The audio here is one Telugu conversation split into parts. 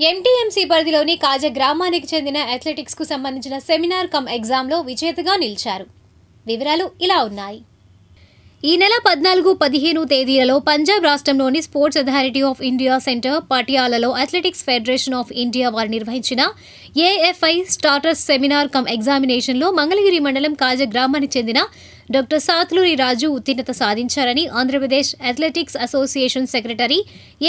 ఎంటీఎంసీ పరిధిలోని కాజ గ్రామానికి చెందిన అథ్లెటిక్స్ కు సంబంధించిన సెమినార్ కమ్ ఎగ్జామ్లో విజేతగా నిలిచారు. వివరాలు ఇలా ఉన్నాయి. ఈ నెల 14-15 తేదీలలో పంజాబ్ రాష్ట్రంలోని sports authority of India centre పటియాలలో అథ్లెటిక్స్ ఫెడరేషన్ ఆఫ్ ఇండియా వారు నిర్వహించిన ఏఎఫ్ఐ స్టార్టర్స్ సెమినార్ కమ్ ఎగ్జామినేషన్లో మంగళగిరి మండలం కాజ గ్రామానికి చెందిన డాక్టర్ సాత్లూరి రాజు ఉత్తీర్ణత సాధించారని ఆంధ్రప్రదేశ్ అథ్లెటిక్స్ అసోసియేషన్ సెక్రటరీ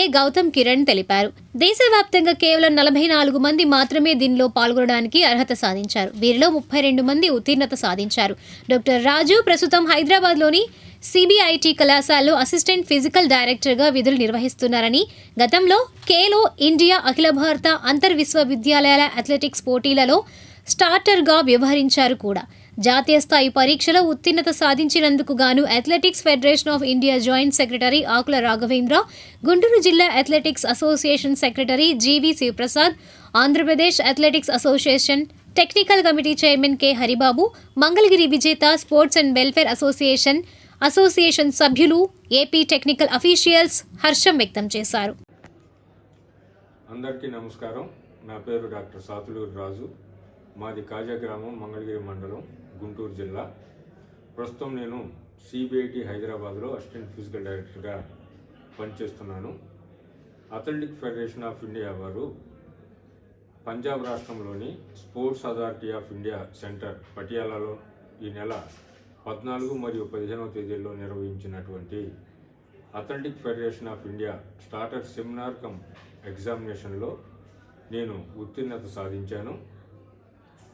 ఏ గౌతమ్ కిరణ్ తెలిపారు. దేశవ్యాప్తంగా కేవలం 44 మంది మాత్రమే దీనిలో పాల్గొనడానికి అర్హత సాధించారు. వీరిలో 32 మంది ఉత్తీర్ణత సాధించారు. డాక్టర్ రాజు ప్రస్తుతం హైదరాబాద్లోని సిబిఐటి కళాశాలలో అసిస్టెంట్ ఫిజికల్ డైరెక్టర్గా విధులు నిర్వహిస్తున్నారని, గతంలో ఖేలో ఇండియా అఖిల భారత అంతర్ విశ్వవిద్యాలయాల అథ్లెటిక్స్ పోటీలలో స్టార్టర్గా వ్యవహరించారు కూడా. జాతీయ స్థాయి పరీక్షలో ఉత్తీర్ణత సాధించినందుకు గాను athletics federation of India joint secretary Akula Raghavendra, Guntur జిల్లా athletics association secretary GV Sivaprasad, Andhra Pradesh athletics association technical committee chairman K Haribabu, Mangalagiri Vijetha sports and welfare association సభ్యులు, ఏపీ టెక్నికల్ అఫీషియల్స్ హర్షం వ్యక్తం చేశారు. అందరికీ నమస్కారం. నా పేరు డాక్టర్ సాత్లూరి రాజు. మాది కాజా గ్రామం, మంగళగిరి మండలం, గుంటూరు జిల్లా. ప్రస్తుతం నేను సిబిఐటి హైదరాబాద్లో అసిస్టెంట్ ఫిజికల్ డైరెక్టర్గా పనిచేస్తున్నాను. అథ్లెటిక్ ఫెడరేషన్ ఆఫ్ ఇండియా వారు పంజాబ్ రాష్ట్రంలోని sports authority of India centre పటియాలాలో ఈ నెల 14 మరియు 15వ తేదీల్లో నిర్వహించినటువంటి athletic federation of India starter seminar cum ఎగ్జామినేషన్లో నేను ఉత్తీర్ణత సాధించాను.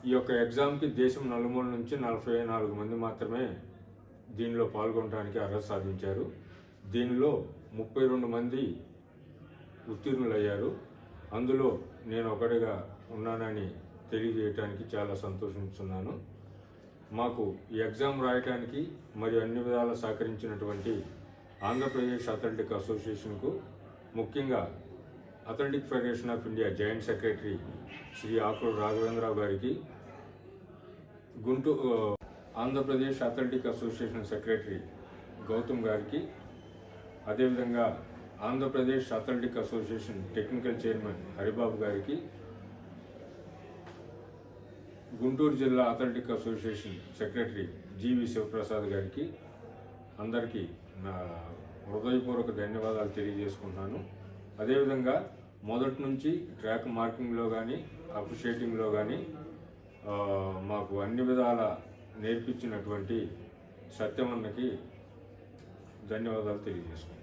ఈ యొక్క ఎగ్జామ్కి దేశం నలుమూల నుంచి 44 మంది మాత్రమే దీనిలో పాల్గొనడానికి అర్హత సాధించారు. దీనిలో 32 మంది ఉత్తీర్ణులయ్యారు. అందులో నేను ఒకటిగా ఉన్నానని తెలియజేయడానికి చాలా సంతోషిస్తున్నాను. మాకు ఈ ఎగ్జామ్ రాయడానికి మరియు అన్ని విధాలా సహకరించినటువంటి ఆంధ్రప్రదేశ్ అథ్లెటిక్ అసోసియేషన్కు, ముఖ్యంగా athletic federation of India joint secretary Shri Akula Raghavendra Rao గారికి, Andhra Pradesh athletic association secretary Gautam గారికి, అదేవిధంగా Andhra Pradesh athletic association technical chairman Haribabu గారికి, గుంటూరు జిల్లా athletic association secretary GV Sivaprasad గారికి అందరికీ నా హృదయపూర్వక ధన్యవాదాలు తెలియజేసుకుంటున్నాను. అదేవిధంగా మొదటి నుంచి ట్రాక్ మార్కింగ్లో కానీ అప్రిషియేటింగ్లో కానీ మాకు అన్ని విధాల నేర్పించినటువంటి సత్యమన్నకి ధన్యవాదాలు తెలియజేసుకుంటాను.